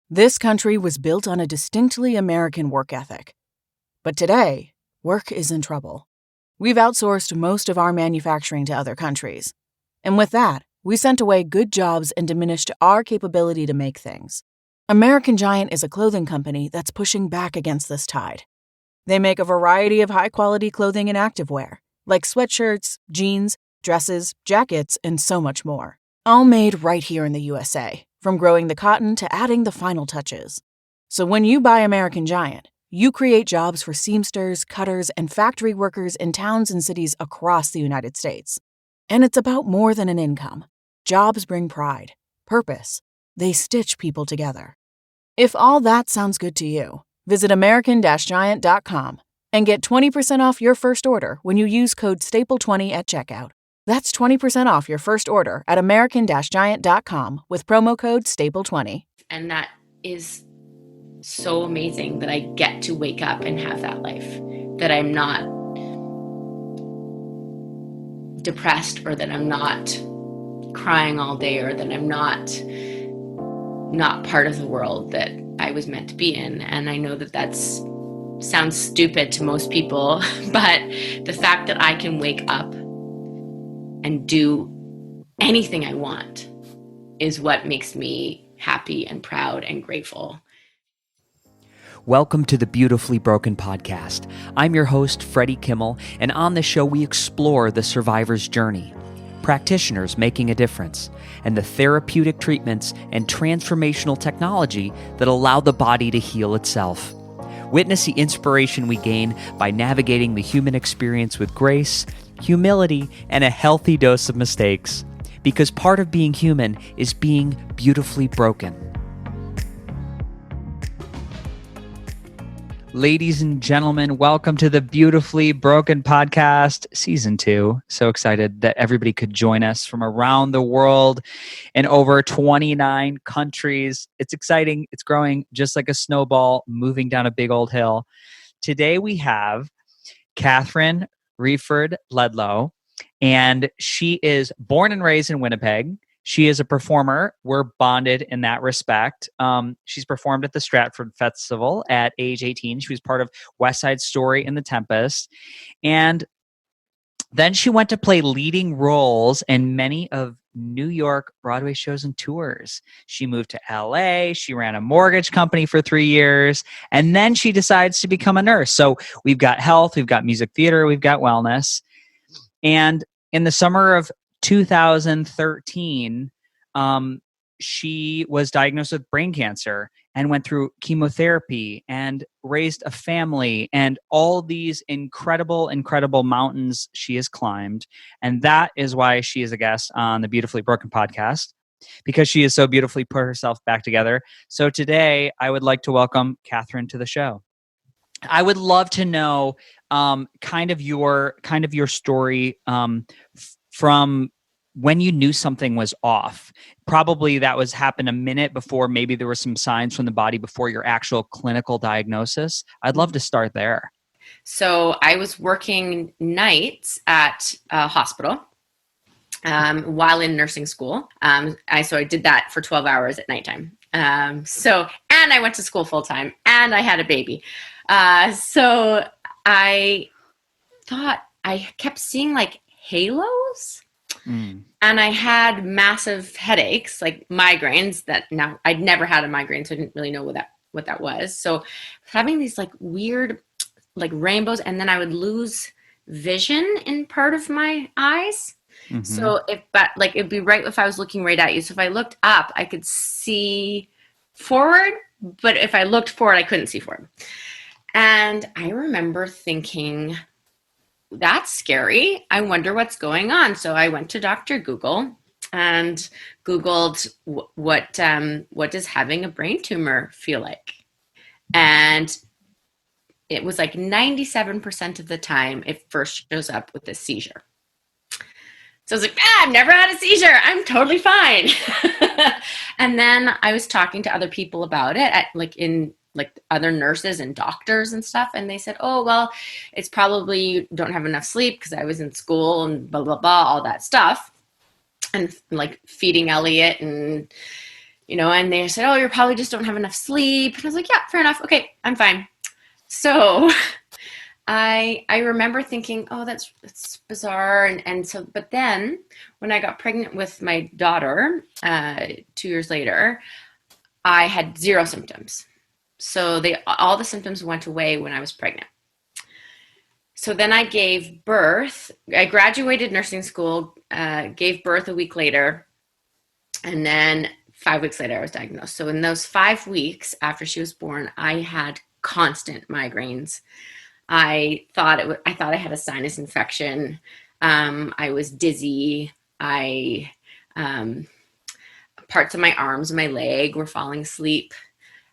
This country was built on a distinctly American work ethic. But today, work is in trouble. We've outsourced most of our manufacturing to other countries. And with that, we sent away good jobs and diminished our capability to make things. American Giant is a clothing company that's pushing back against this tide. They make a variety of high-quality clothing and activewear, like sweatshirts, jeans, dresses, jackets, and so much more. All made right here in the USA, from growing the cotton to adding the final touches. So when you buy American Giant, you create jobs for seamsters, cutters, and factory workers in towns and cities across the United States. And it's about more than an income. Jobs bring pride, purpose. They stitch people together. If all that sounds good to you, visit American-Giant.com and get 20% off your first order when you use code STAPLE20 at checkout. That's 20% off your first order at American-Giant.com with promo code STAPLE20. And that is so amazing that I get to wake up and have that life, that I'm not depressed, or that I'm not crying all day, or that I'm not part of the world that I was meant to be in. And I know that sounds stupid to most people, but the fact that I can wake up and do anything I want is what makes me happy and proud and grateful. Welcome to the Beautifully Broken podcast. I'm your host, Freddie Kimmel, and on the show we explore the survivor's journey, practitioners making a difference, and the therapeutic treatments and transformational technology that allow the body to heal itself. Witness the inspiration we gain by navigating the human experience with grace, humility, and a healthy dose of mistakes. Because part of being human is being beautifully broken. Ladies and gentlemen, welcome to the Beautifully Broken podcast, season 2. So excited that everybody could join us from around the world in over 29 countries. It's exciting. It's growing just like a snowball moving down a big old hill. Today we have Catherine Wreford Ledlow, and she is born and raised in Winnipeg. She is a performer. We're bonded in that respect. She's performed at the Stratford Festival at age 18. She was part of West Side Story in the Tempest. And then she went to play leading roles in many of New York Broadway shows and tours. She moved to LA. She ran a mortgage company for 3 years. And then she decides to become a nurse. So we've got health, we've got music theater, we've got wellness. And in the summer of 2013, she was diagnosed with brain cancer and went through chemotherapy and raised a family and all these incredible, incredible mountains she has climbed. And that is why she is a guest on the Beautifully Broken podcast, because she has so beautifully put herself back together. So today I would like to welcome Catherine to the show. I would love to know kind of your story from when you knew something was off. Probably that happened a minute before maybe there were some signs from the body before your actual clinical diagnosis. I'd love to start there. So I was working nights at a hospital while in nursing school. So I did that for 12 hours at nighttime. And I went to school full time, and I had a baby. So I thought I kept seeing like halos. And I had massive headaches, like migraines that now I'd never had a migraine. So I didn't really know what that was. So having these like weird, like rainbows, and then I would lose vision in part of my eyes. Mm-hmm. So it'd be right if I was looking right at you. So if I looked up, I could see forward, but if I looked forward, I couldn't see forward. And I remember thinking, that's scary. I wonder what's going on. So I went to Dr. Google and Googled what does having a brain tumor feel like? And it was like 97% of the time it first shows up with a seizure. So I was like, I've never had a seizure. I'm totally fine. And then I was talking to other people about it other nurses and doctors and stuff. And they said, oh, well, it's probably you don't have enough sleep because I was in school and blah, blah, blah, all that stuff. And like feeding Elliot and and they said, oh, you probably just don't have enough sleep. And I was like, yeah, fair enough. Okay, I'm fine. So I remember thinking, oh, that's bizarre. And so, but then when I got pregnant with my daughter 2 years later, I had zero symptoms. So all the symptoms went away when I was pregnant. So then I gave birth. I graduated nursing school, gave birth a week later, and then 5 weeks later I was diagnosed. So in those 5 weeks after she was born, I had constant migraines. I thought I had a sinus infection. I was dizzy. Parts of my arms and my leg were falling asleep.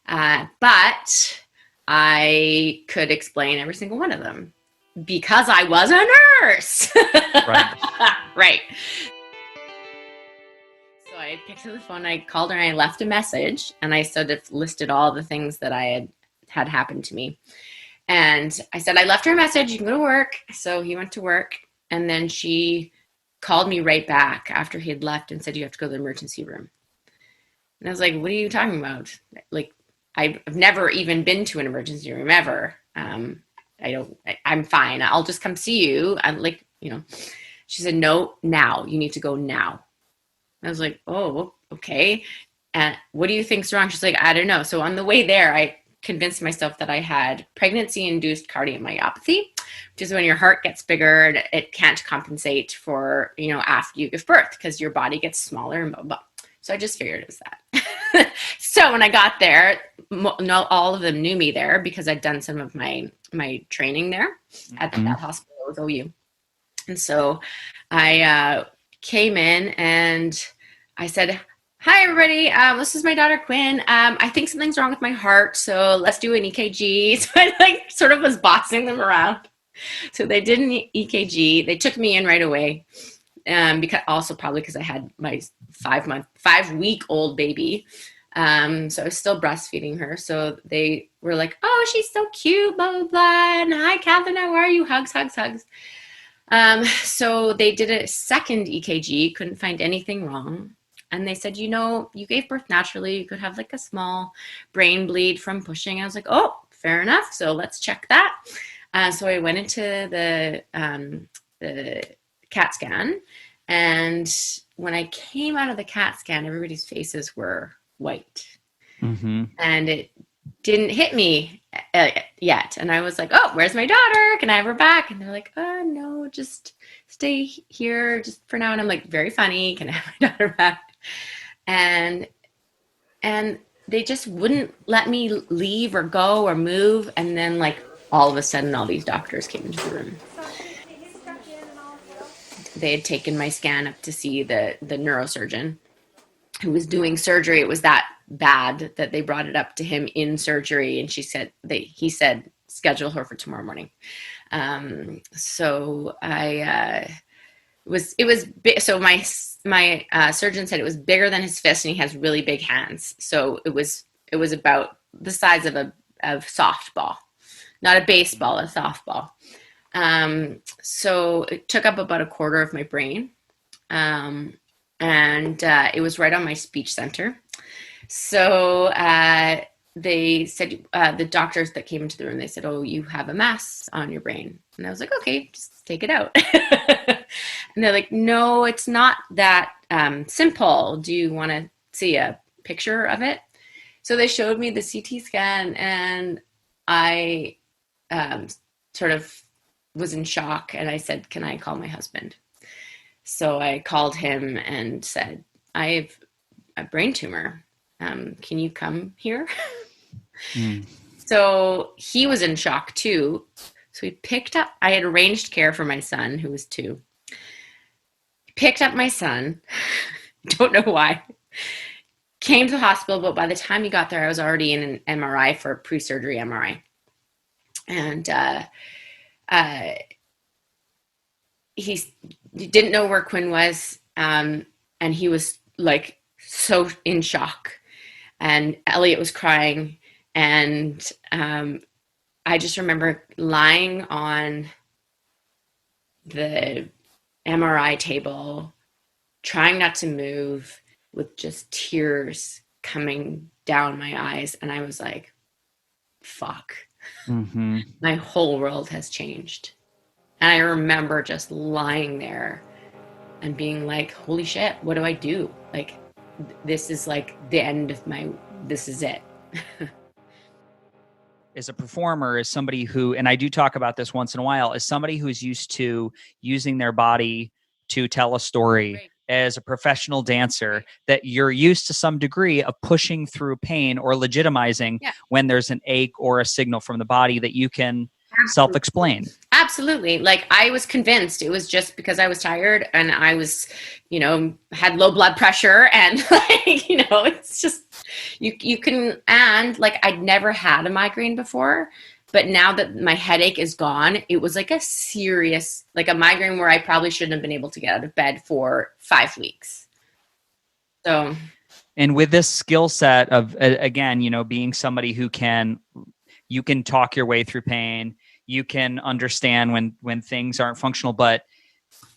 But I could explain every single one of them because I was a nurse. Right. Right. So I picked up the phone, I called her, and I left a message, and I sort of listed all the things that I had happened to me. And I said, I left her a message, you can go to work. So he went to work, and then she called me right back after he had left and said, you have to go to the emergency room. And I was like, what are you talking about? Like, I've never even been to an emergency room ever. I'm fine. I'll just come see you. I'm like, she said, no, now. You need to go now. I was like, oh, okay. And what do you think's wrong? She's like, I don't know. So on the way there, I convinced myself that I had pregnancy-induced cardiomyopathy, which is when your heart gets bigger and it can't compensate for, after you give birth because your body gets smaller and blah, blah. So I just figured it was that. So when I got there, not all of them knew me there because I'd done some of my training there at that hospital with OU. And so I came in and I said, hi, everybody. This is my daughter, Quinn. I think something's wrong with my heart, so let's do an EKG. So I sort of was bossing them around. So they did an EKG. They took me in right away. Because I had my 5-week-old baby. So I was still breastfeeding her. So they were like, oh, she's so cute, blah, blah, blah. And hi, Catherine, how are you? Hugs, hugs, hugs. So they did a second EKG, couldn't find anything wrong. And they said, you gave birth naturally. You could have like a small brain bleed from pushing. I was like, oh, fair enough. So let's check that. So I went into the CAT scan. And when I came out of the CAT scan, everybody's faces were white. Mm-hmm. And it didn't hit me yet. And I was like, oh, where's my daughter? Can I have her back? And they're like, oh, no, just stay here just for now. And I'm like, very funny. Can I have my daughter back? And they just wouldn't let me leave or go or move. And then like all of a sudden, all these doctors came into the room. They had taken my scan up to see the neurosurgeon who was doing surgery. It was that bad that they brought it up to him in surgery. And he said, schedule her for tomorrow morning. So my surgeon said it was bigger than his fist and he has really big hands. So it was about the size of a softball, not a baseball, a softball. So it took up about a quarter of my brain. And it was right on my speech center. So, they said, the doctors that came into the room, they said, oh, you have a mass on your brain. And I was like, okay, just take it out. And they're like, no, it's not that, simple. Do you want to see a picture of it? So they showed me the CT scan and I, sort of was in shock. And I said, can I call my husband? So I called him and said, I have a brain tumor. Can you come here? So he was in shock too. So he picked up, I had arranged care for my son who was 2. He picked up my son. Don't know why. Came to the hospital, but by the time he got there, I was already in an MRI for a pre-surgery MRI. And he didn't know where Quinn was, and he was like so in shock. And Elliot was crying, and I just remember lying on the MRI table, trying not to move, with just tears coming down my eyes, and I was like, fuck. Mm-hmm. My whole world has changed. And I remember just lying there and being like, holy shit, what do I do? Like, this is like the end of this is it. As a performer, as somebody who, and I do talk about this once in a while, as somebody who's used to using their body to tell a story, Right. as a professional dancer, that you're used to some degree of pushing through pain or legitimizing when there's an ache or a signal from the body that you can self-explain. Absolutely. Like, I was convinced it was just because I was tired and I was, had low blood pressure, and like, it's just, you can, and like, I'd never had a migraine before, but now that my headache is gone, it was like a serious, like a migraine where I probably shouldn't have been able to get out of bed for 5 weeks. So. And with this skill set of, again, being somebody who you can talk your way through pain, you can understand when things aren't functional, but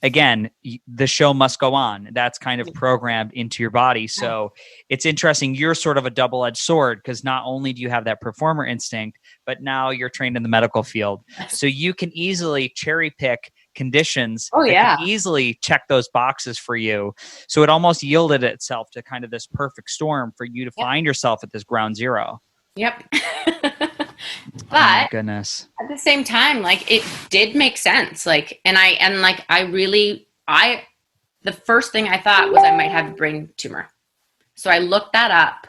again, the show must go on. That's kind of programmed into your body. So it's interesting. You're sort of a double-edged sword, because not only do you have that performer instinct, but now you're trained in the medical field. So you can easily cherry pick conditions that can easily check those boxes for you. So it almost yielded itself to kind of this perfect storm for you to find yourself at this ground zero. Yep. But oh my goodness. At the same time, like, it did make sense. Like, the first thing I thought was I might have a brain tumor. So I looked that up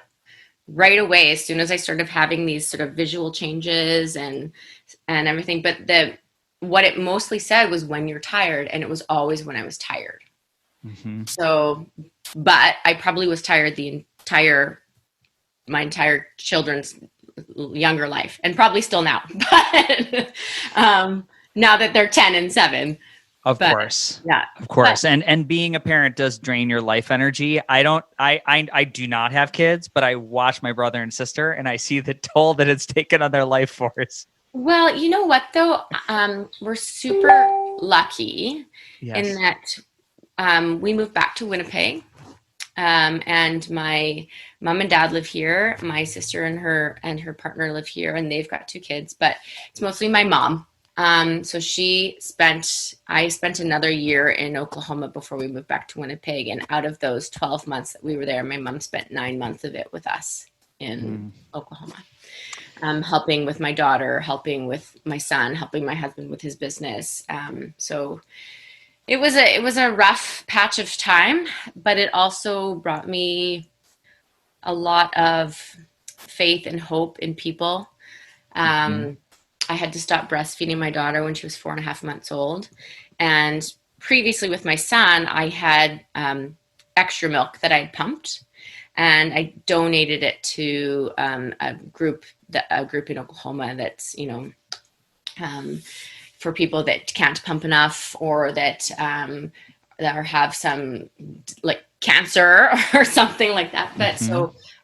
right away as soon as I started having these sort of visual changes and everything. But what it mostly said was when you're tired, and it was always when I was tired. Mm-hmm. So, but I probably was tired my entire children's younger life, and probably still now, but now that they're 10 and 7. Of course. And being a parent does drain your life energy. I do not have kids, but I watch my brother and sister, and I see the toll that it's taken on their life force. Well, you know what though? We're super lucky in that we moved back to Winnipeg. And my mom and dad live here. My sister and her partner live here, and they've got 2 kids, but it's mostly my mom. So I spent another year in Oklahoma before we moved back to Winnipeg. And out of those 12 months that we were there, my mom spent 9 months of it with us in Oklahoma. Helping with my daughter, helping with my son, helping my husband with his business. So it was a rough patch of time, but it also brought me a lot of faith and hope in people. I had to stop breastfeeding my daughter when she was 4.5 months old. And previously with my son, I had extra milk that I'd pumped, and I donated it to a group in Oklahoma that's, for people that can't pump enough, or that have some like cancer or something like that. But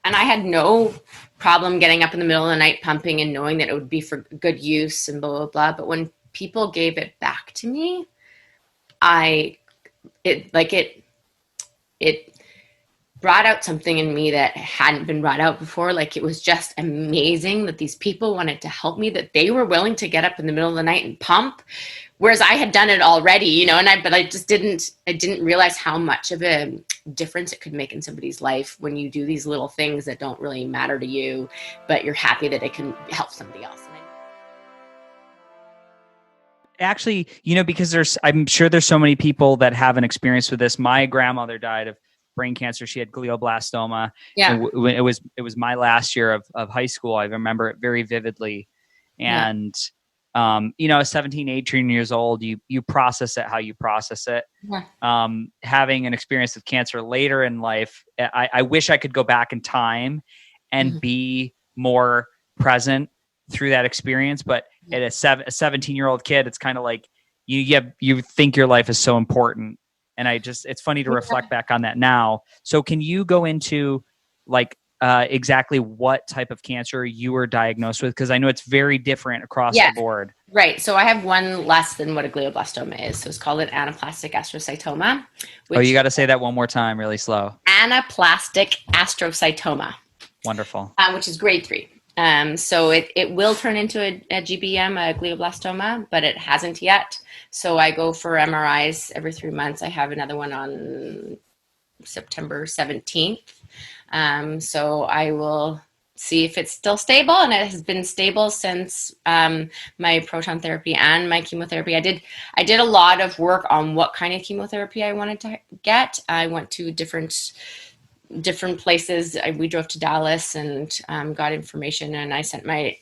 and I had no problem getting up in the middle of the night pumping and knowing that it would be for good use and blah, blah, blah. But when people gave it back to me, it brought out something in me that hadn't been brought out before. Like, it was just amazing that these people wanted to help me, that they were willing to get up in the middle of the night and pump, whereas I had done it already, but I didn't realize how much of a difference it could make in somebody's life when you do these little things that don't really matter to you, but you're happy that it can help somebody else. Actually, because I'm sure there's so many people that have an experience with this. My grandmother died of brain cancer. She had glioblastoma. Yeah. It was my last year of high school. I remember it very vividly. And, 17, 18 years old, you process it how you process it. Yeah. Having an experience with cancer later in life, I wish I could go back in time and be more present through that experience. But at a 17-year-old kid, it's kind of like you think your life is so important. And it's funny to reflect back on that now. So can you go into like exactly what type of cancer you were diagnosed with? Because I know it's very different across the board. Right. So I have one less than what a glioblastoma is. So it's called an anaplastic astrocytoma. Oh, you got to say that one more time, really slow. Anaplastic astrocytoma. Wonderful. Which is grade 3. So it will turn into a GBM, a glioblastoma, but it hasn't yet. So I go for MRIs every 3 months. I have another one on September 17th. So I will see if it's still stable, and it has been stable since my proton therapy and my chemotherapy. I did a lot of work on what kind of chemotherapy I wanted to get. I went to different places. We drove to Dallas and got information, and I sent my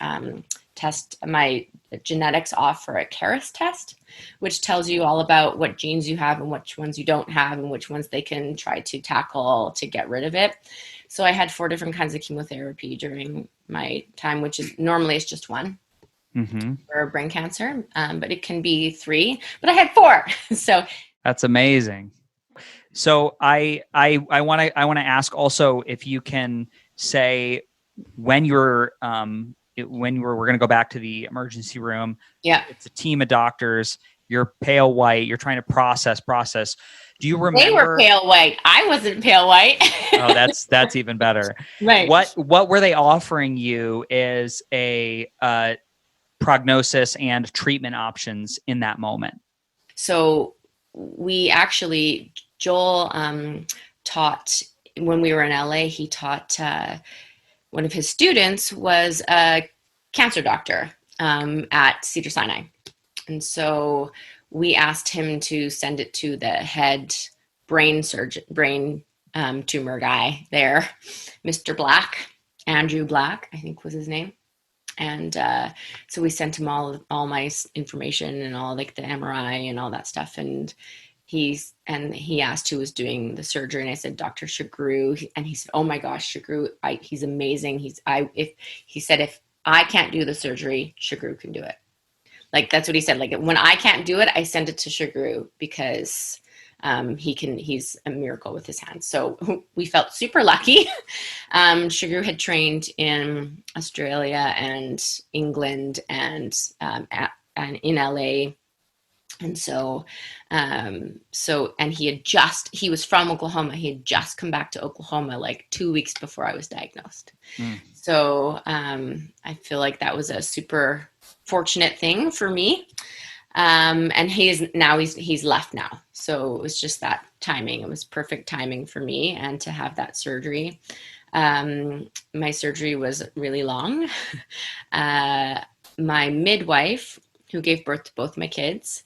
my genetics off for a Caris test, which tells you all about what genes you have and which ones you don't have and which ones they can try to tackle to get rid of it. So I had 4 different kinds of chemotherapy during my time, which is normally it's just one for brain cancer, but it can be 3. But I had 4, so that's amazing. So I want to ask also if you can say when we're going to go back to the emergency room. Yeah, it's a team of doctors. You're pale white. You're trying to process. Do you remember? They were pale white. I wasn't pale white. Oh, that's even better. Right. What were they offering you as a prognosis and treatment options in that moment? So we actually, Joel taught, when we were in LA, he taught, one of his students was a cancer doctor at Cedars-Sinai. And so we asked him to send it to the head brain tumor guy there, Mr. Black, Andrew Black, I think was his name. And so we sent him all my information and all like the MRI and all that stuff. And he asked who was doing the surgery, and I said Dr. Shagru, and he said, "Oh my gosh, Shagru, he's amazing. He said if I can't do the surgery, Shagru can do it." Like that's what he said. Like when I can't do it, I send it to Shagru because he's a miracle with his hands. So we felt super lucky. Shagru had trained in Australia and England and in LA. And so and he was from Oklahoma. He had just come back to Oklahoma like 2 weeks before I was diagnosed. So I feel like that was a super fortunate thing for me. And he's left now. So it was just that timing. It was perfect timing for me and to have that surgery. My surgery was really long. My midwife, who gave birth to both my kids,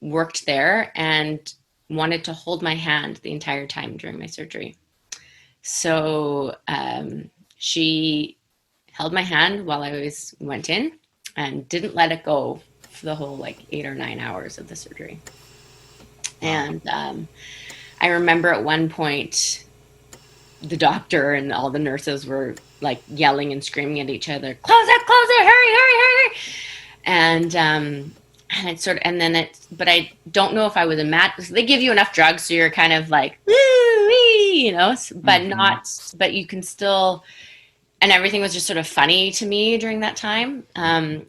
worked there and wanted to hold my hand the entire time during my surgery. So she held my hand while I went in and didn't let it go for the whole 8 or 9 hours of the surgery. And I remember at one point the doctor and all the nurses were yelling and screaming at each other, close it, hurry. And but I don't know if I was a mat. They give you enough drugs, so you're kind of like, but you can still, and everything was just sort of funny to me during that time. And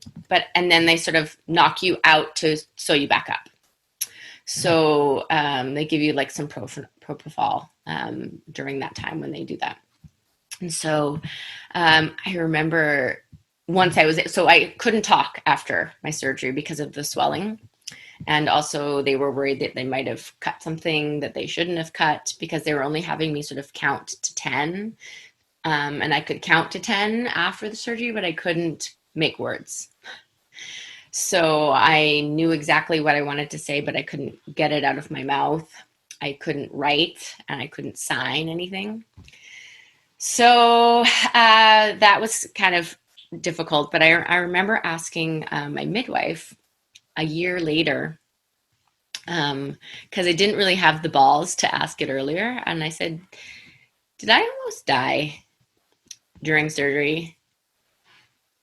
then they sort of knock you out to sew you back up. So they give you some propofol during that time when they do that. And so I remember once I couldn't talk after my surgery because of the swelling. And also they were worried that they might have cut something that they shouldn't have cut because they were only having me sort of count to 10. And I could count to 10 after the surgery, but I couldn't make words. So I knew exactly what I wanted to say, but I couldn't get it out of my mouth. I couldn't write and I couldn't sign anything. So that was kind of difficult. But I remember asking my midwife a year later, because I didn't really have the balls to ask it earlier. And I said, did I almost die during surgery?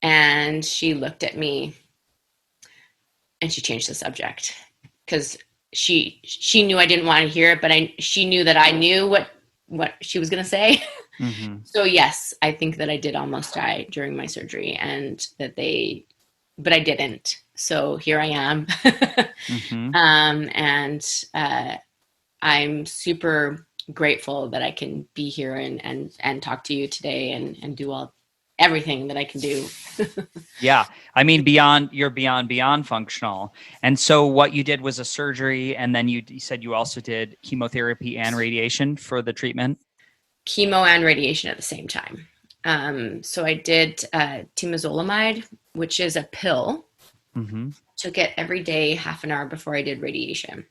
And she looked at me and she changed the subject because she knew I didn't want to hear it, but she knew that I knew what she was going to say. Mm-hmm. So yes, I think that I did almost die during my surgery and that they but I didn't. So here I am. Mm-hmm. And I'm super grateful that I can be here and talk to you today and do everything that I can do. Yeah. I mean, you're beyond functional. And so what you did was a surgery, and then you said you also did chemotherapy and radiation for the treatment? Chemo and radiation at the same time. So I did temozolomide, which is a pill. Mm-hmm. Took it every day, half an hour before I did radiation.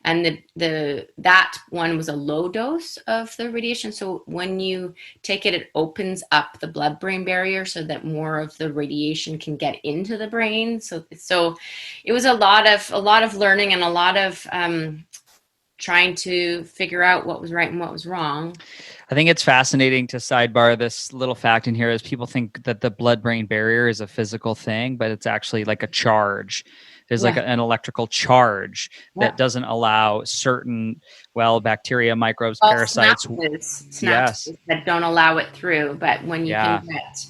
And that one was a low dose of the radiation. So when you take it, it opens up the blood-brain barrier so that more of the radiation can get into the brain. So it was a lot of learning and a lot of trying to figure out what was right and what was wrong. I think it's fascinating to sidebar this little fact in here is people think that the blood-brain barrier is a physical thing, but it's actually like a charge. There's like an electrical charge that doesn't allow certain, bacteria, microbes, parasites. Synapses Yes. that don't allow it through. But when you Yeah. can get,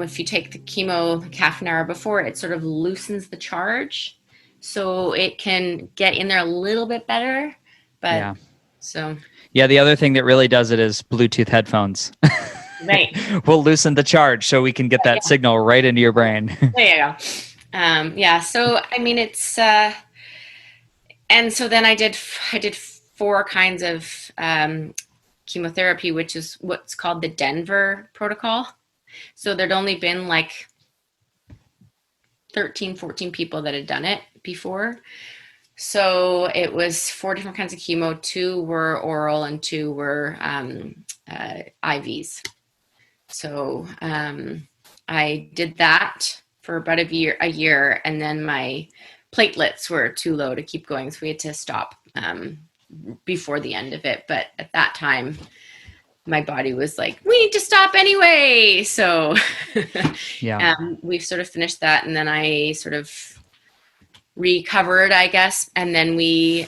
if you take the chemo half an hour before, it sort of loosens the charge. So it can get in there a little bit better. But the other thing that really does it is Bluetooth headphones. Right. We'll loosen the charge so we can get that signal right into your brain. There you go. So I mean, it's and so then I did 4 kinds of chemotherapy, which is what's called the Denver protocol. So there'd only been like 13, 14 people that had done it before. So it was 4 different kinds of chemo. 2 were oral and 2 were IVs. So I did that for about a year, and then my platelets were too low to keep going, so we had to stop before the end of it. But at that time, my body was like, we need to stop anyway. So we've sort of finished that, and then I sort of recovered, I guess. And then we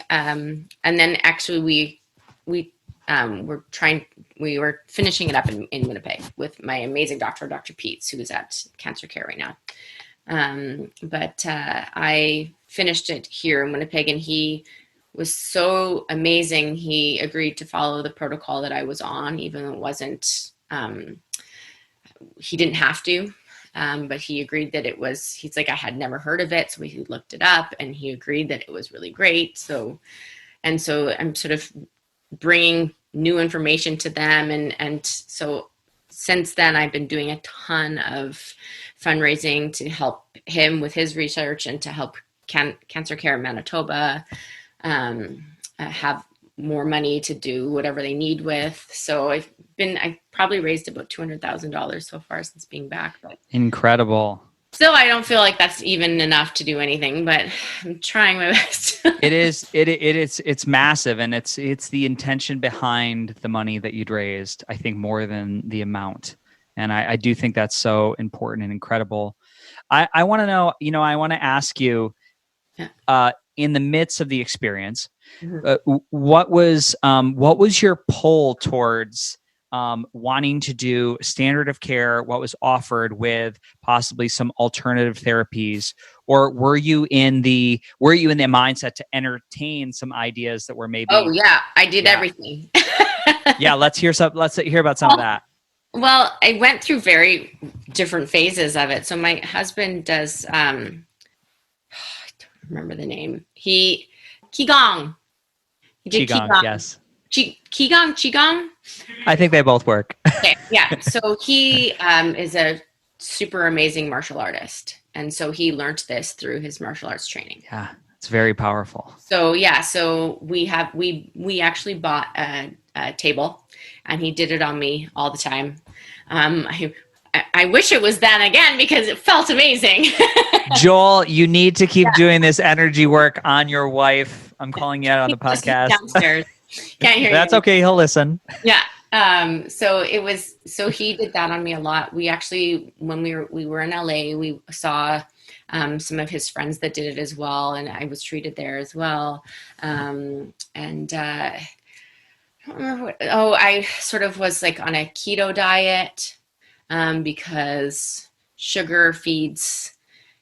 were finishing it up in Winnipeg with my amazing doctor, Dr. Peets, who is at Cancer Care right now. But I finished it here in Winnipeg, and he was so amazing. He agreed to follow the protocol that I was on, even though it wasn't, he didn't have to, but he agreed that he's like, I had never heard of it. So he looked it up, and he agreed that it was really great. So I'm sort of bringing new information to them. And so since then, I've been doing a ton of fundraising to help him with his research and to help Cancer Care in Manitoba have more money to do whatever they need with. So I probably raised about $200,000 so far since being back. But incredible. Still, I don't feel like that's even enough to do anything, but I'm trying my best. It's massive, and it's the intention behind the money that you'd raised, I think, more than the amount. And I do think that's so important and incredible. I want to know, I want to ask you, in the midst of the experience, what was your pull towards wanting to do standard of care, what was offered with possibly some alternative therapies, or were you in the mindset to entertain some ideas that were maybe? Oh yeah, I did everything. Let's hear about some of that. Well, I went through very different phases of it. So my husband does, I don't remember the name. Qigong. He did Qigong, yes. Qigong. I think they both work. Okay, yeah. So he is a super amazing martial artist, and so he learned this through his martial arts training. Yeah, it's very powerful. So we actually bought a table, and he did it on me all the time. I wish it was then again because it felt amazing. Joel, you need to keep doing this energy work on your wife. I'm calling you out on the podcast. Downstairs. Can't hear you. That's okay. He'll listen. Yeah. So he did that on me a lot. We actually, when we were in LA, we saw some of his friends that did it as well, and I was treated there as well. I don't remember I sort of was like on a keto diet because sugar feeds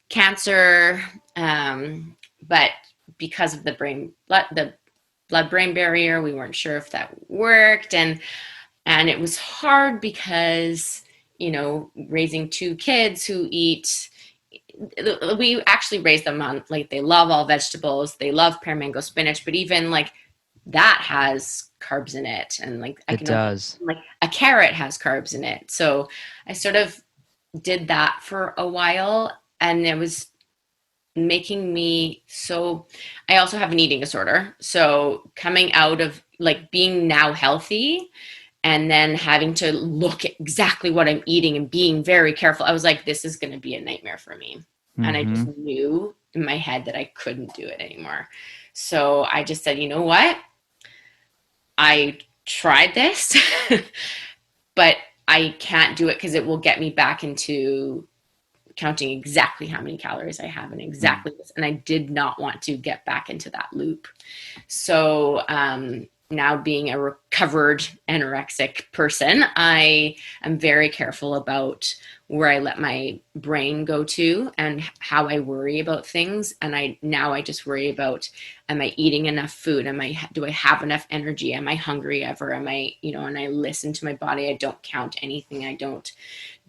cancer, but because of the blood-brain barrier, we weren't sure if that worked, and it was hard because, raising 2 kids who eat, we actually raise them on, like, they love all vegetables, they love pear, mango, spinach, but even like that has carbs in it, and like it does. like a carrot has carbs in it. So I sort of did that for a while, and it was making me so. I also have an eating disorder, so coming out of like being now healthy and then having to look at exactly what I'm eating and being very careful, I was like, this is going to be a nightmare for me. And I just knew in my head that I couldn't do it anymore. So I just said, you know what? I tried this, but I can't do it because it will get me back into counting exactly how many calories I have and exactly this. And I did not want to get back into that loop. So now being a recovered anorexic person, I am very careful about where I let my brain go to and how I worry about things. And I just worry about, am I eating enough food? Do I have enough energy? Am I hungry ever? And I listen to my body. I don't count anything. I don't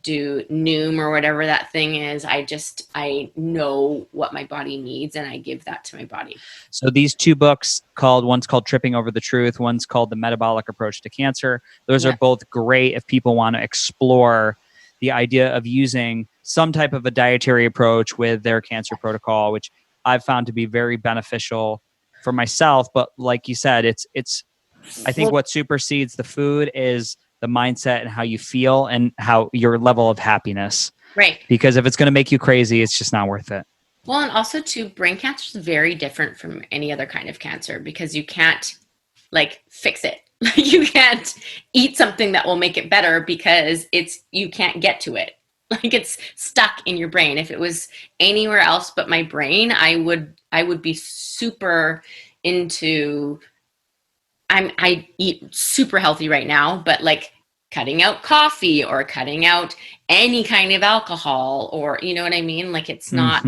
do Noom or whatever that thing is. I know what my body needs, and I give that to my body. So these 2 books, one's called Tripping Over the Truth, one's called The Metabolic Approach to Cancer. Those are both great if people want to explore the idea of using some type of a dietary approach with their cancer protocol, which I've found to be very beneficial for myself. But like you said, I think what supersedes the food is the mindset and how you feel and how your level of happiness. Right. Because if it's going to make you crazy, it's just not worth it. Well, and also too, brain cancer is very different from any other kind of cancer because you can't like fix it. You can't eat something that will make it better because you can't get to it. Like it's stuck in your brain. If it was anywhere else but my brain, I would be super into, I eat super healthy right now, but like cutting out coffee or cutting out any kind of alcohol, or, you know what I mean? Like it's not,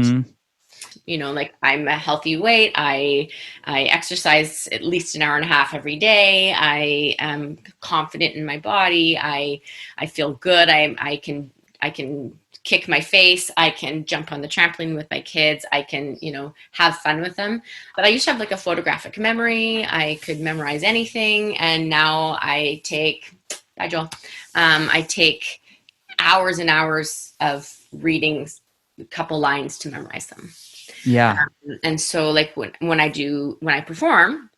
like I'm a healthy weight. I exercise at least an hour and a half every day. I am confident in my body. I feel good. I can kick my face. I can jump on the trampoline with my kids. I can, have fun with them. But I used to have like a photographic memory. I could memorize anything. And now I take, bye Joel, I take hours and hours of reading a couple lines to memorize them. Yeah. And so like when I perform,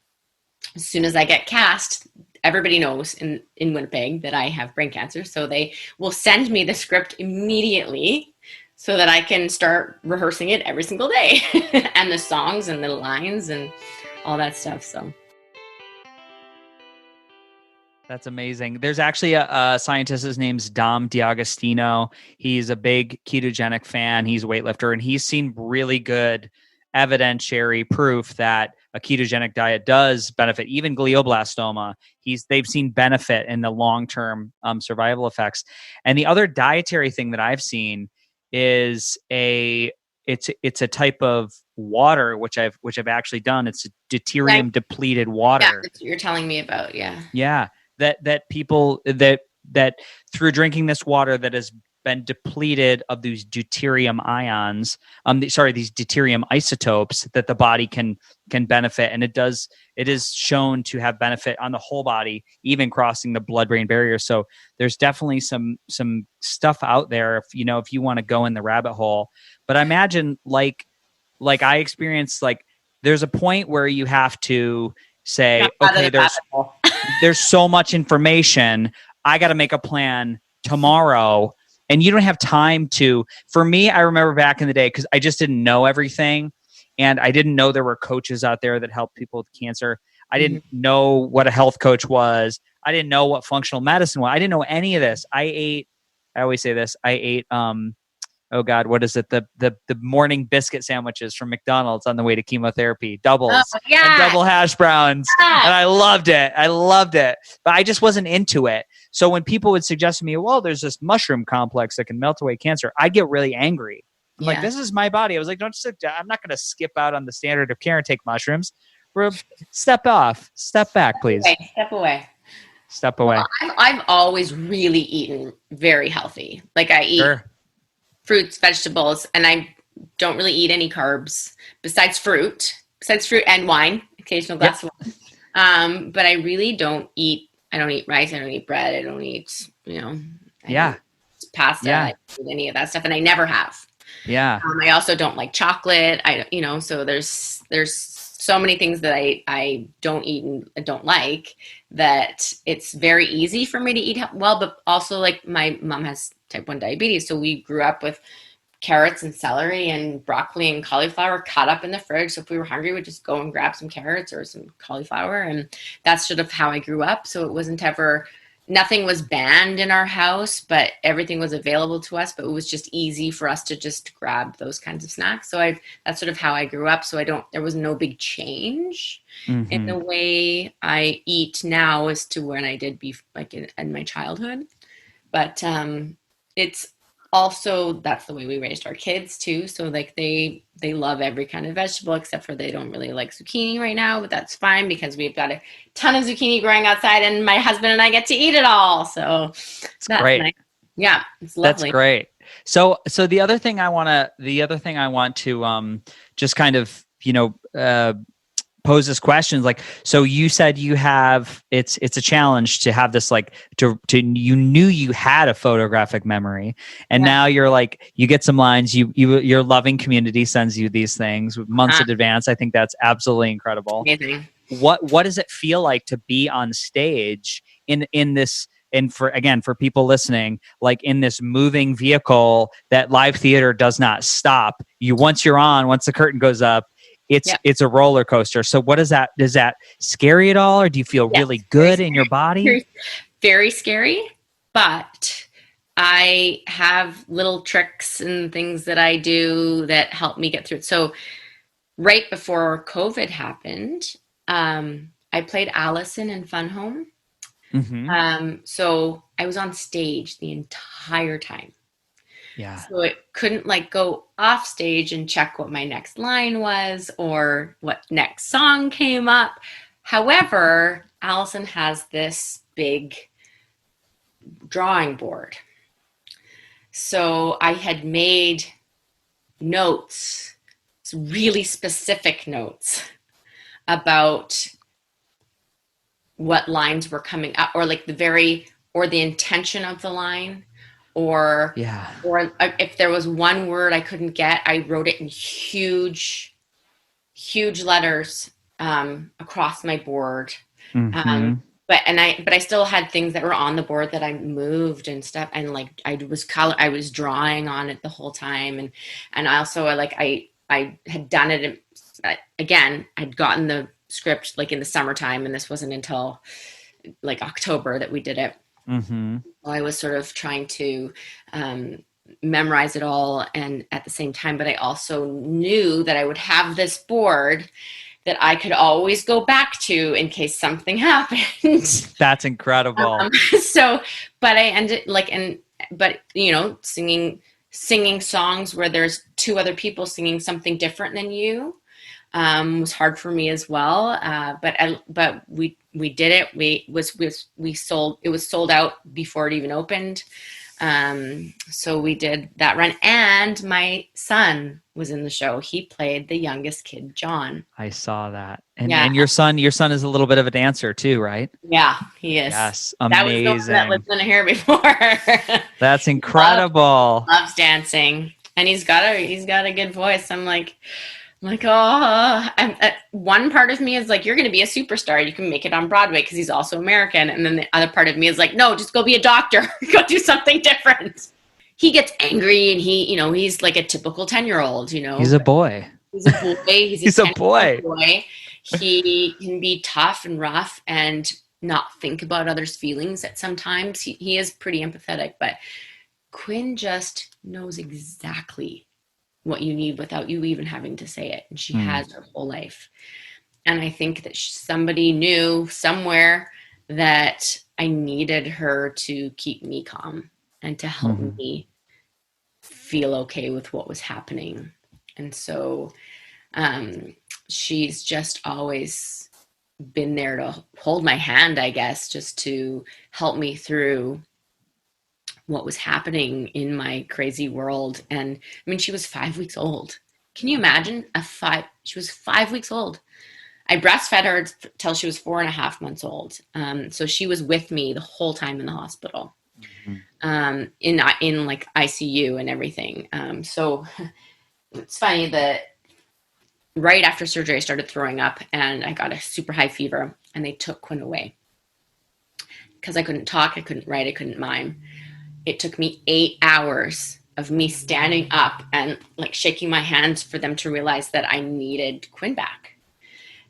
as soon as I get cast, everybody knows in Winnipeg that I have brain cancer. So they will send me the script immediately so that I can start rehearsing it every single day and the songs and the lines and all that stuff. So that's amazing. There's actually a scientist, his name's Dom D'Agostino. He's a big ketogenic fan. He's a weightlifter, and he's seen really good evidentiary proof that a ketogenic diet does benefit even glioblastoma. They've seen benefit in the long-term survival effects. And the other dietary thing that I've seen is it's a type of water which I've actually done. It's deuterium depleted water. Yeah, that's what you're telling me about. Yeah. Yeah. That people that through drinking this water that has been depleted of these deuterium ions, these deuterium isotopes, that the body can benefit, and it is shown to have benefit on the whole body, even crossing the blood-brain barrier. So there's definitely some stuff out there if you want to go in the rabbit hole. But I imagine like I experienced, like there's a point where you have to say, okay, there's so much information. I got to make a plan tomorrow. And you don't have time to, for me, I remember back in the day, because I just didn't know everything. And I didn't know there were coaches out there that helped people with cancer. I didn't know what a health coach was. I didn't know what functional medicine was. I didn't know any of this. I always say this, I ate, oh God, what is it? The morning biscuit sandwiches from McDonald's on the way to chemotherapy, doubles and double hash browns. And I loved it. But I just wasn't into it. So when people would suggest to me, well, there's this mushroom complex that can melt away cancer, I get really angry. I'm like, this is my body. I was like, I'm not going to skip out on the standard of care and take mushrooms. Step back, please. Step away. Step away. Well, I've always really eaten very healthy. Like I eat fruits, vegetables, and I don't really eat any carbs besides fruit and wine, occasional glass of wine. But I really don't eat rice. I don't eat bread. I don't eat, pasta. I don't eat any of that stuff. And I never have. Yeah. I also don't like chocolate. So there's so many things that I don't eat and don't like, that it's very easy for me to eat well, but also like my mom has type 1 diabetes. So we grew up with carrots and celery and broccoli and cauliflower cut up in the fridge. So if we were hungry, we'd just go and grab some carrots or some cauliflower. And that's sort of how I grew up. So it wasn't ever, nothing was banned in our house, but everything was available to us. But it was just easy for us to just grab those kinds of snacks. So that's sort of how I grew up. So there was no big change in the way I eat now as to when I did like in my childhood. But it's also, that's the way we raised our kids too. So like they love every kind of vegetable, except for they don't really like zucchini right now, but that's fine because we've got a ton of zucchini growing outside and my husband and I get to eat it all. So that's great. Nice. Yeah, it's lovely. That's great. So the other thing I want to just kind of, pose this question, like, so you said you have, it's a challenge to have this, like, to you knew you had a photographic memory, and now you're like, you get some lines, your loving community sends you these things months in advance. I think that's absolutely incredible. Amazing. What does it feel like to be on stage in this, and for people listening, like in this moving vehicle that live theater does not stop. Once the curtain goes up, it's a roller coaster. So does that scary at all? Or do you feel really good in your body? Very, very scary, but I have little tricks and things that I do that help me get through it. So right before COVID happened, I played Allison in Fun Home. So I was on stage the entire time. Yeah. So it couldn't like go off stage and check what my next line was or what next song came up. However, Allison has this big drawing board. So I had made notes, really specific notes about what lines were coming up, or like the intention of the line. Or if there was one word I couldn't get, I wrote it in huge letters across my board. But I still had things that were on the board that I moved and stuff, and like I was drawing on it the whole time, and I also I had done it again. I'd gotten the script like in the summertime, and this wasn't until like October that we did it. I was sort of trying to memorize it all, and at the same time, but I also knew that I would have this board that I could always go back to in case something happened. That's incredible. But I ended singing songs where there's two other people singing something different than you. Was hard for me as well. But we did it. It was sold out before it even opened. So we did that run, and my son was in the show. He played the youngest kid, John. I saw that. And your son is a little bit of a dancer too, right? Yeah, he is. Yes. Amazing. That was the one that was in here before. That's incredible. Loves dancing, and he's got a good voice. I'm like, one part of me is like, you're going to be a superstar. You can make it on Broadway because he's also American. And then the other part of me is like, no, just go be a doctor. Go do something different. He gets angry, and he's like a typical 10-year-old, He's a boy. He's a boy. He's a boy. He can be tough and rough and not think about others' feelings at sometimes. He is pretty empathetic, but Quinn just knows exactly what you need without you even having to say it. And she has her whole life. And I think that somebody knew somewhere that I needed her to keep me calm and to help me feel okay with what was happening. And so she's just always been there to hold my hand, I guess, just to help me through what was happening in my crazy world. And I mean, she was 5 weeks old. Can you imagine she was 5 weeks old. I breastfed her till she was 4.5 months old. So she was with me the whole time in the hospital, in like ICU and everything. So it's funny that right after surgery, I started throwing up and I got a super high fever, and they took Quinn away because I couldn't talk, I couldn't write, I couldn't mime. It took me 8 hours of me standing up and like shaking my hands for them to realize that I needed Quinn back.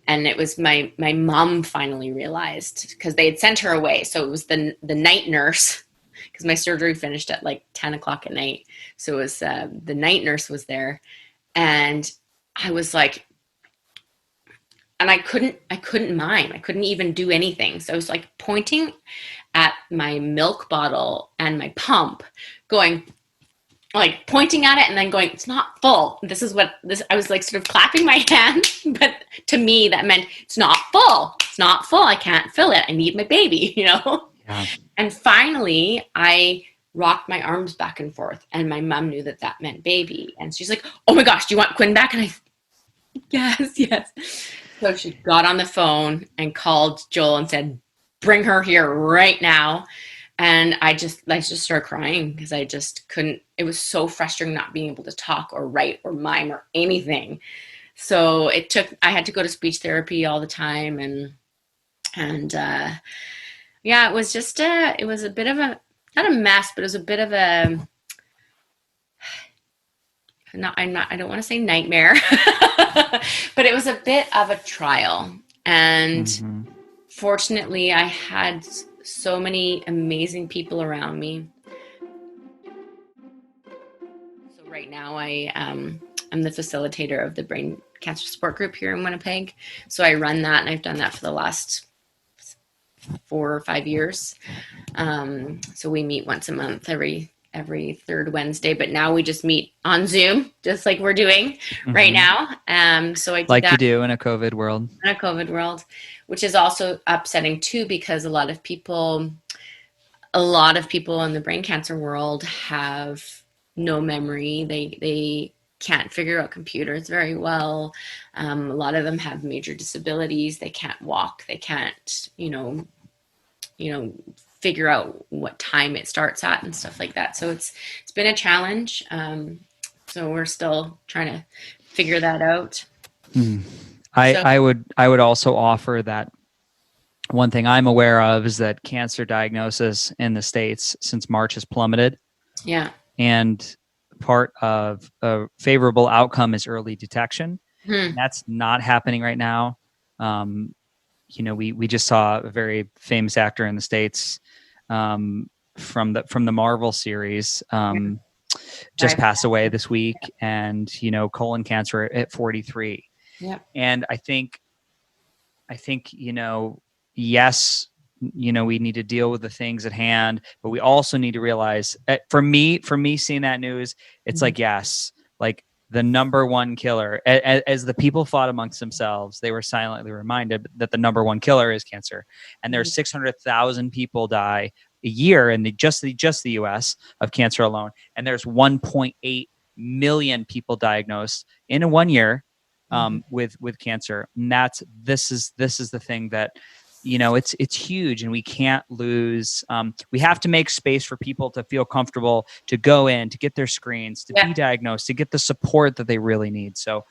And it was my mom finally realized, because they had sent her away. So it was the night nurse, because my surgery finished at like 10 o'clock at night. So it was the night nurse was there, and I was like, and I couldn't mime. I couldn't even do anything. So I was like pointing at my milk bottle and my pump, going, like pointing at it and then going, it's not full. This is what this, I was like sort of clapping my hands, but to me that meant it's not full. It's not full. I can't fill it. I need my baby, you know? Yeah. And finally I rocked my arms back and forth, and my mom knew that that meant baby. And she's like, oh my gosh, do you want Quinn back? And I, yes. So she got on the phone and called Joel and said, bring her here right now. And I just started crying because I just couldn't. It was so frustrating not being able to talk or write or mime or anything. So I had to go to speech therapy all the time. And yeah, it was just it was a bit of a, not a mess, but it was a bit of a, I don't want to say nightmare, but it was a bit of a trial. And fortunately I had so many amazing people around me. So right now I'm the facilitator of the brain cancer support group here in Winnipeg. So I run that, and I've done that for the last 4 or 5 years. So we meet once a month, every third Wednesday, but now we just meet on Zoom, just like we're doing right now. So I do like that, you do in a COVID world. in a COVID world, which is also upsetting too, because a lot of people in the brain cancer world have no memory. They can't figure out computers very well. A lot of them have major disabilities. They can't walk. They can't, figure out what time it starts at and stuff like that. So it's been a challenge. So we're still trying to figure that out. I would also offer that one thing I'm aware of is that cancer diagnosis in the States since March has plummeted. Yeah. And part of a favorable outcome is early detection. That's not happening right now. We just saw a very famous actor in the States from the Marvel series just pass away this week, and colon cancer at 43. Yeah. And I think yes, we need to deal with the things at hand, but we also need to realize, for me seeing that news, it's like, yes, like the number one killer, as the people fought amongst themselves, they were silently reminded that the number one killer is cancer. And there's 600,000 people die a year in just the US of cancer alone. And there's 1.8 million people diagnosed in 1 year with cancer. And this is the thing that, it's huge, and we can't lose. We have to make space for people to feel comfortable, to go in, to get their screens, to be diagnosed, to get the support that they really need. So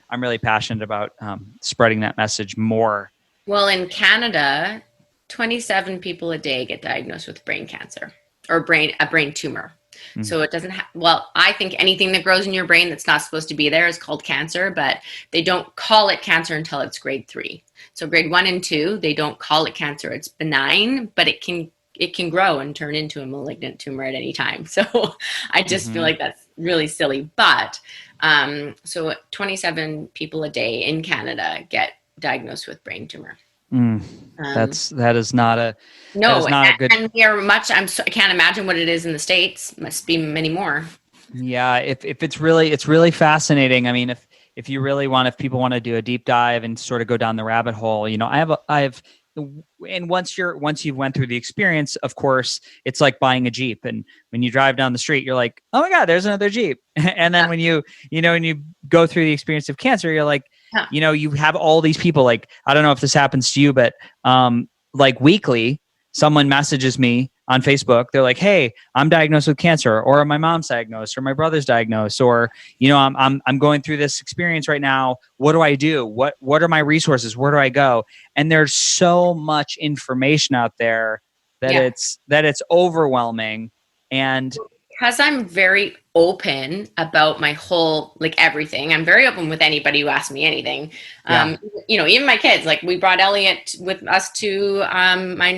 I'm really passionate about spreading that message more. Well, in Canada, 27 people a day get diagnosed with brain cancer or a brain tumor. So it doesn't I think anything that grows in your brain that's not supposed to be there is called cancer, but they don't call it cancer until it's grade 3. So grade 1 and 2, they don't call it cancer. It's benign, but it can grow and turn into a malignant tumor at any time. So I just feel like that's really silly. But so 27 people a day in Canada get diagnosed with brain tumor. Mm. Um, That is not a no, good. and we are much. I can't imagine what it is in the States. Must be many more. Yeah, if it's really fascinating. I mean, if you really want, if people want to do a deep dive and sort of go down the rabbit hole, I have, and once you've went through the experience, of course, it's like buying a Jeep, and when you drive down the street, you're like, oh my God, there's another Jeep, and then when when you go through the experience of cancer, you're like, you have all these people. Like, I don't know if this happens to you, but like weekly, someone messages me on Facebook. They're like, "Hey, I'm diagnosed with cancer, or my mom's diagnosed, or my brother's diagnosed, or I'm going through this experience right now. What do I do? What are my resources? Where do I go?" And there's so much information out there that it's overwhelming. And because I'm very open about my whole, like everything. I'm very open with anybody who asks me anything. Even my kids. Like, we brought Elliot with us to my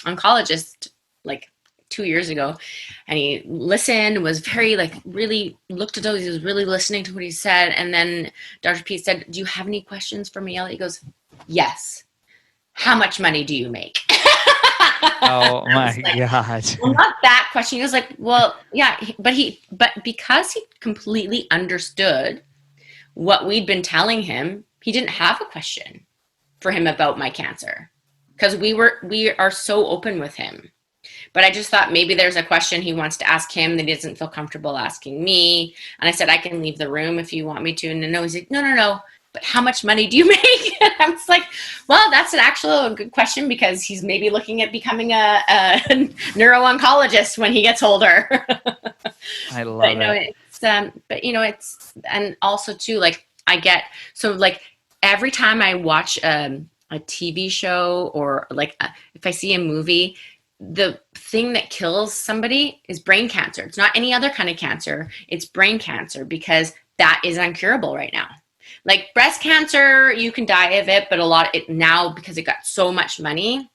oncologist like 2 years ago, and he listened. Was very really looked at those. He was really listening to what he said. And then Dr. Pete said, "Do you have any questions for me, Elliot?" He goes, "Yes. How much money do you make?" Oh my God. Well, not that question. He was like, well, yeah, but because he completely understood what we'd been telling him, he didn't have a question for him about my cancer, because we are so open with him. But I just thought maybe there's a question he wants to ask him that he doesn't feel comfortable asking me. And I said, I can leave the room if you want me to. And no, he's like, no. But how much money do you make? And I was like, well, that's an actual good question, because he's maybe looking at becoming a neuro-oncologist when he gets older. I love it. It's, and also too, like, I get, so like every time I watch a TV show, or like if I see a movie, the thing that kills somebody is brain cancer. It's not any other kind of cancer. It's brain cancer, because that is uncurable right now. Like breast cancer, you can die of it, but a lot of it now, because it got so much money,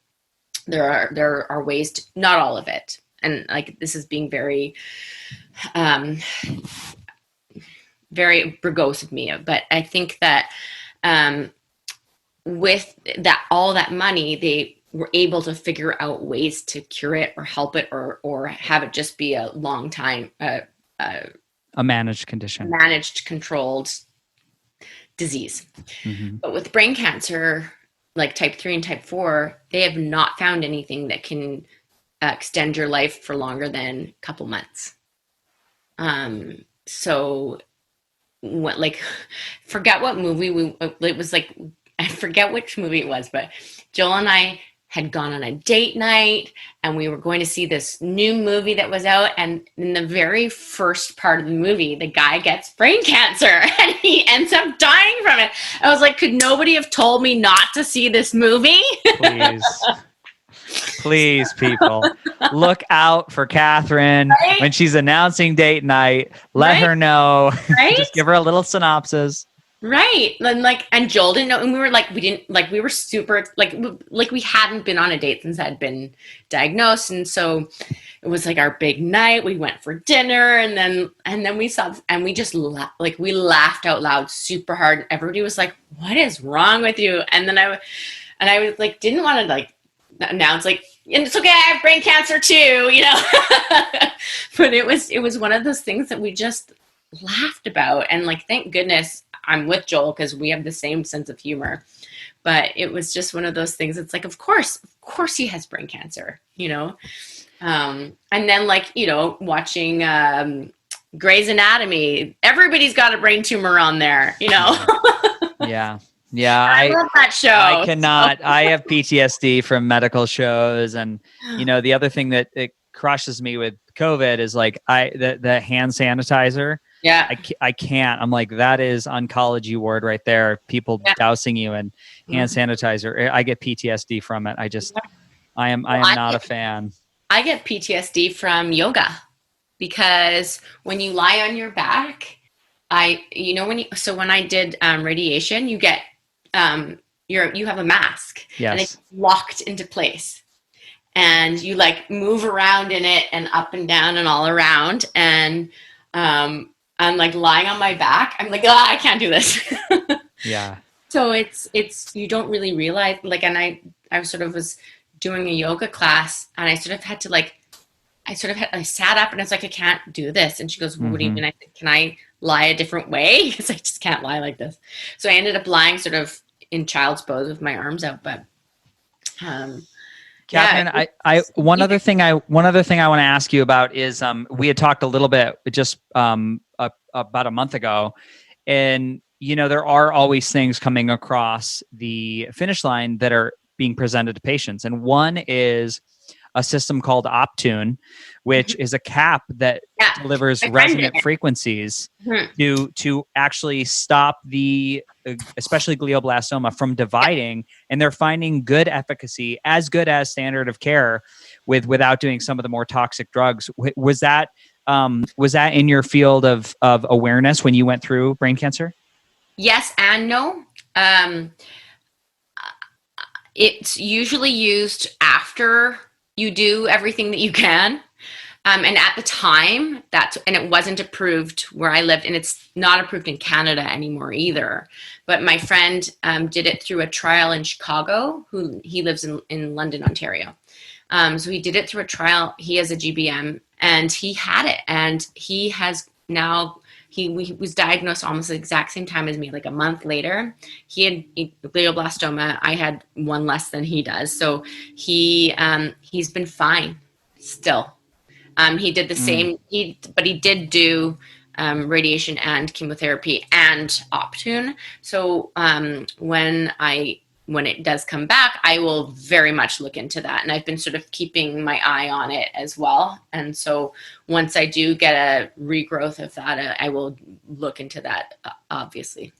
there are ways to, not all of it. And like, this is being very, very Burgos of me. But I think that with that, all that money, they were able to figure out ways to cure it or help it, or have it just be a long time, a managed condition, managed, controlled disease. Mm-hmm. But with brain cancer, like type 3 and type 4, they have not found anything that can extend your life for longer than a couple months. So what, like, forget what movie it was like, I forget which movie it was, but Joel and I had gone on a date night, and we were going to see this new movie that was out. And in the very first part of the movie, the guy gets brain cancer and he ends up dying from it. I was like, could nobody have told me not to see this movie? Please, people, look out for Catherine when she's announcing date night. Let her know. Just give her a little synopsis. Right. And Joel didn't know. And we were super, we hadn't been on a date since I'd been diagnosed. And so it was like our big night. We went for dinner, and then we saw, and we just we laughed out loud super hard. Everybody was like, what is wrong with you? And then I was like, didn't want to announce, like, and it's okay, I have brain cancer too, but it was one of those things that we just laughed about. And thank goodness I'm with Joel, because we have the same sense of humor. But it was just one of those things. It's like, of course he has brain cancer, and then watching Grey's Anatomy, everybody's got a brain tumor on there, Yeah. I love that show. I cannot. I have PTSD from medical shows, and the other thing that it crushes me with COVID is the hand sanitizer. Yeah, I can't. I'm like, that is oncology ward right there. People dousing you in hand sanitizer. I get PTSD from it. I am not a fan. I get PTSD from yoga, because when you lie on your back, when I did radiation, you get you have a mask, yes, and it's locked into place, and you move around in it, and up and down and all around, and I'm lying on my back. I'm like, I can't do this. Yeah. So it's you don't really realize, like, and I sort of was doing a yoga class, and I sort of had to like, I sat up and I was like, I can't do this. And she goes, well, what do you mean? I said, can I lie a different way? Because I just can't lie like this. So I ended up lying sort of in child's pose with my arms out. But Catherine, one other thing I want to ask you about is we had talked a little bit just about a month ago, and there are always things coming across the finish line that are being presented to patients, and one is a system called Optune, which is a cap that delivers resonant frequencies to actually stop the, especially glioblastoma, from dividing. And they're finding good efficacy, as good as standard of care, without doing some of the more toxic drugs. Was that in your field of awareness when you went through brain cancer? Yes and no. It's usually used after you do everything that you can. And at the time, and it wasn't approved where I lived, and it's not approved in Canada anymore either. But my friend did it through a trial in Chicago. He lives in London, Ontario. So he did it through a trial. He has a GBM, and he had it. And he has now, he was diagnosed almost the exact same time as me, like a month later. He had glioblastoma. I had one less than he does. So he's been fine still. He did the same, but he did do radiation and chemotherapy and Optune. So when it does come back, I will very much look into that. And I've been sort of keeping my eye on it as well. And so once I do get a regrowth of that, I will look into that, obviously.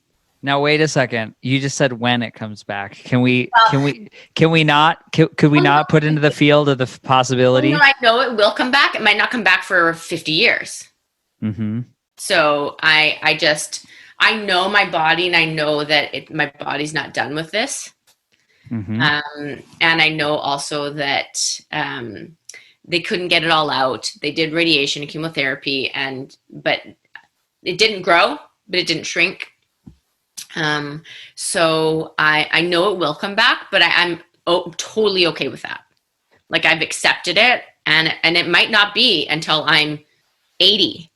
Now, wait a second. You just said when it comes back. Could we not put into the field of the possibility? Well, I know it will come back. It might not come back for 50 years. Mm-hmm. So I know my body, and I know that my body's not done with this. Mm-hmm. And I know also that they couldn't get it all out. They did radiation and chemotherapy, but it didn't grow, but it didn't shrink. So I know it will come back, but I'm totally okay with that. Like, I've accepted it, and it might not be until I'm 80,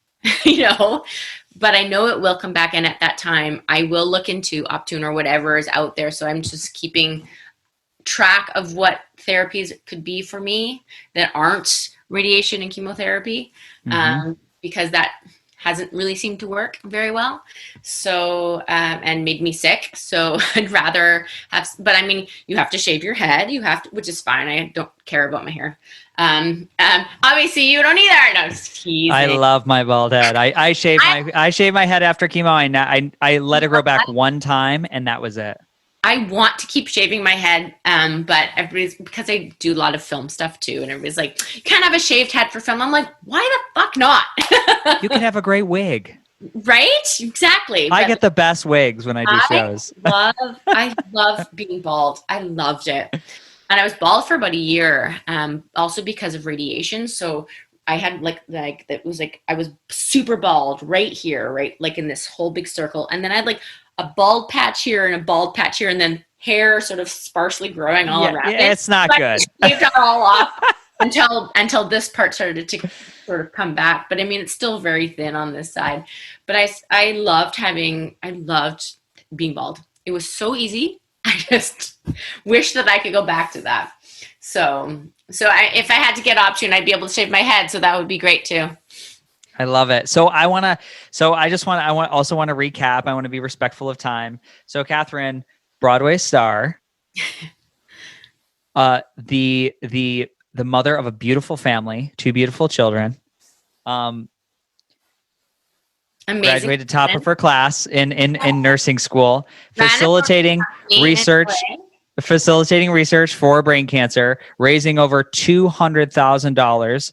but I know it will come back. And at that time I will look into Optune or whatever is out there. So I'm just keeping track of what therapies could be for me that aren't radiation and chemotherapy, because that hasn't really seemed to work very well. So, and made me sick. So I'd rather have, but I mean, you have to shave your head, which is fine. I don't care about my hair. Obviously you don't either. No, just teasing. I love my bald head. I shave my head after chemo. I let it grow back one time, and that was it. I want to keep shaving my head, but because I do a lot of film stuff too, and everybody's like, you can't have a shaved head for film. I'm like, why the fuck not? You could have a great wig. Right? Exactly. I get the best wigs when I do shows. I love being bald. I loved it. And I was bald for about a year, also because of radiation. So I had it was like, I was super bald right here, right? Like in this whole big circle. And then I had like a bald patch here and a bald patch here, and then hair sort of sparsely growing all around it. It's not good. I shaved it all off until this part started to sort of come back. But I mean, it's still very thin on this side. But I loved being bald. It was so easy. I just wish that I could go back to that. So if I had to get Optune, I'd be able to shave my head. So that would be great too. I love it. So I want to recap. I want to be respectful of time. So Catherine, Broadway star, the mother of a beautiful family, 2 beautiful children, amazing. Graduated top of her class in nursing school, facilitating research for brain cancer, raising over $200,000.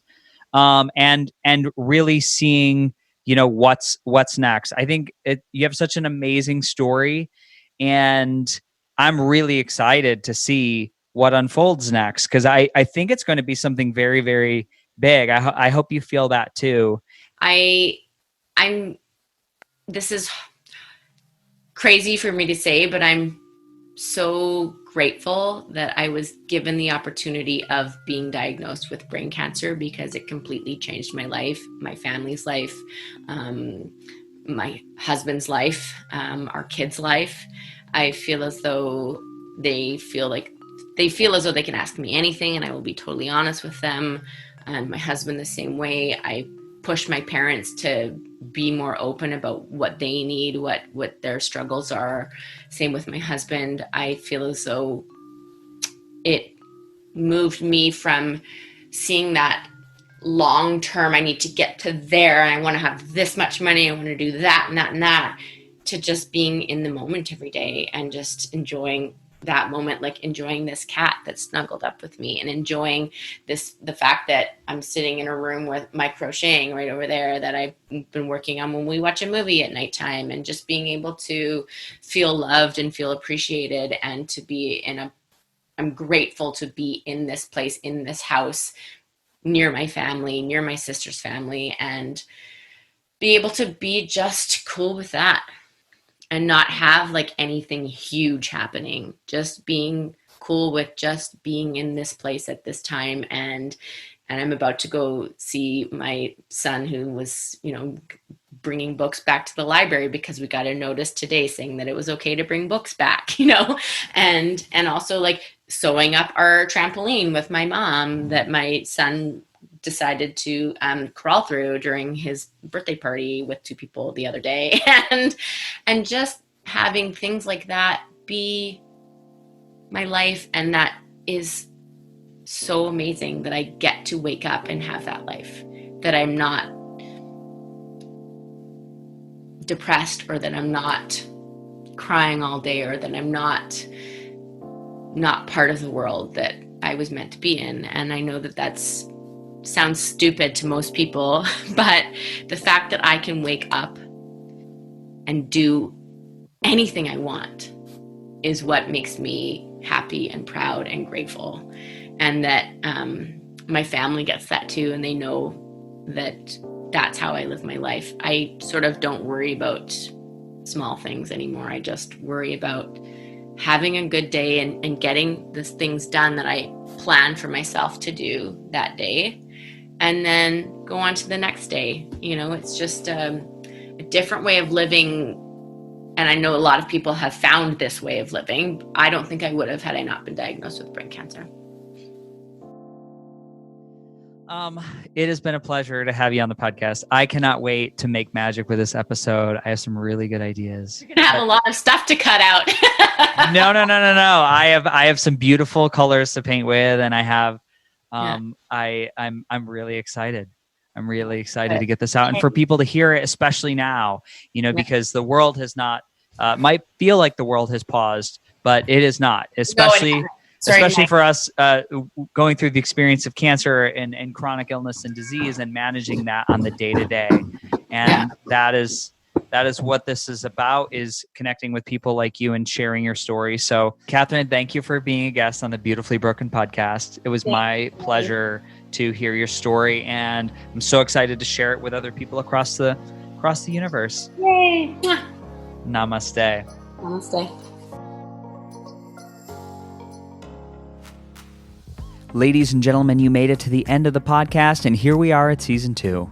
And really seeing, what's next. I think you have such an amazing story, and I'm really excited to see what unfolds next, because I think it's going to be something very, very big. I hope you feel that too. crazy for me to say, but I'm so grateful that I was given the opportunity of being diagnosed with brain cancer, because it completely changed my life, my family's life, my husband's life, our kids' life. I feel as though they feel as though they can ask me anything and I will be totally honest with them. And my husband the same way. I push my parents to be more open about what they need, what their struggles are. Same with my husband. I feel as though it moved me from seeing that long term, I need to get to there, and I want to have this much money, I want to do that and that and that, to just being in the moment every day and just enjoying that moment, like enjoying this cat that's snuggled up with me, and enjoying the fact that I'm sitting in a room with my crocheting right over there that I've been working on when we watch a movie at nighttime, and just being able to feel loved and feel appreciated, and to be I'm grateful to be in this place, in this house, near my family, near my sister's family, and be able to be just cool with that. And not have like anything huge happening, just being cool with just being in this place at this time. And I'm about to go see my son, who was, bringing books back to the library, because we got a notice today saying that it was okay to bring books back, and also like sewing up our trampoline with my mom that my son decided to crawl through during his birthday party with 2 people the other day, and just having things like that be my life. And that is so amazing that I get to wake up and have that life, that I'm not depressed, or that I'm not crying all day, or that I'm not part of the world that I was meant to be in. And I know that sounds stupid to most people, but the fact that I can wake up and do anything I want is what makes me happy and proud and grateful. And that my family gets that too, and they know that that's how I live my life. I sort of don't worry about small things anymore. I just worry about having a good day and getting the things done that I plan for myself to do that day, and then go on to the next day. It's just a different way of living. And I know a lot of people have found this way of living. I don't think I would have had I not been diagnosed with brain cancer. It has been a pleasure to have you on the podcast. I cannot wait to make magic with this episode. I have some really good ideas. You're gonna have a lot of stuff to cut out. No. I have some beautiful colors to paint with, and I have I'm really excited. I'm really excited to get this out and for people to hear it, especially now, because the world has not, might feel like the world has paused, but it is not, especially for us going through the experience of cancer and chronic illness and disease, and managing that on the day-to-day. And that is what this is about, is connecting with people like you and sharing your story. So, Catherine, thank you for being a guest on the Beautifully Broken podcast. It was my pleasure to hear your story, and I'm so excited to share it with other people across the universe. Yay! Namaste. Namaste. Ladies and gentlemen, you made it to the end of the podcast, and here we are at season 2.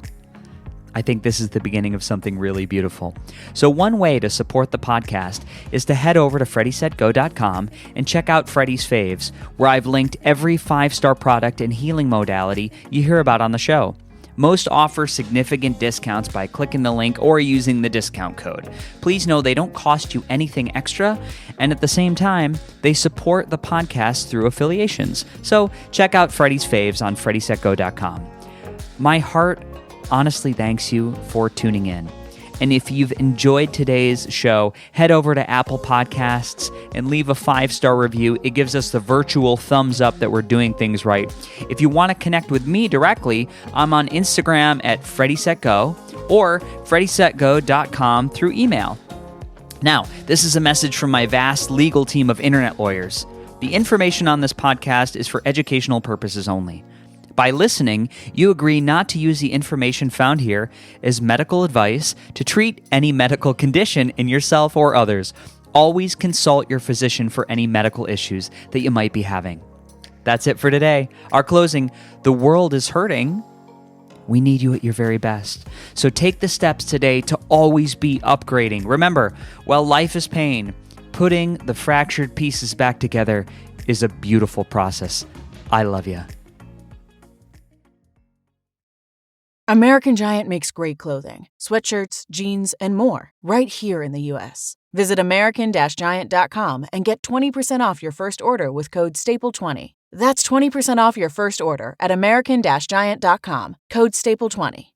I think this is the beginning of something really beautiful. So one way to support the podcast is to head over to FreddieSetGo.com and check out Freddie's Faves, where I've linked every 5-star product and healing modality you hear about on the show. Most offer significant discounts by clicking the link or using the discount code. Please know they don't cost you anything extra, and at the same time, they support the podcast through affiliations. So check out Freddie's Faves on FreddieSetGo.com. My heart honestly thanks you for tuning in. And if you've enjoyed today's show, head over to Apple Podcasts and leave a 5-star review. It gives us the virtual thumbs up that we're doing things right. If you want to connect with me directly, I'm on Instagram at FreddieSetGo or FreddieSetGo.com through email. Now, this is a message from my vast legal team of internet lawyers. The information on this podcast is for educational purposes only. By listening, you agree not to use the information found here as medical advice to treat any medical condition in yourself or others. Always consult your physician for any medical issues that you might be having. That's it for today. Our closing: the world is hurting. We need you at your very best. So take the steps today to always be upgrading. Remember, while life is pain, putting the fractured pieces back together is a beautiful process. I love you. American Giant makes great clothing, sweatshirts, jeans, and more right here in the U.S. Visit American-Giant.com and get 20% off your first order with code STAPLE20. That's 20% off your first order at American-Giant.com, code STAPLE20.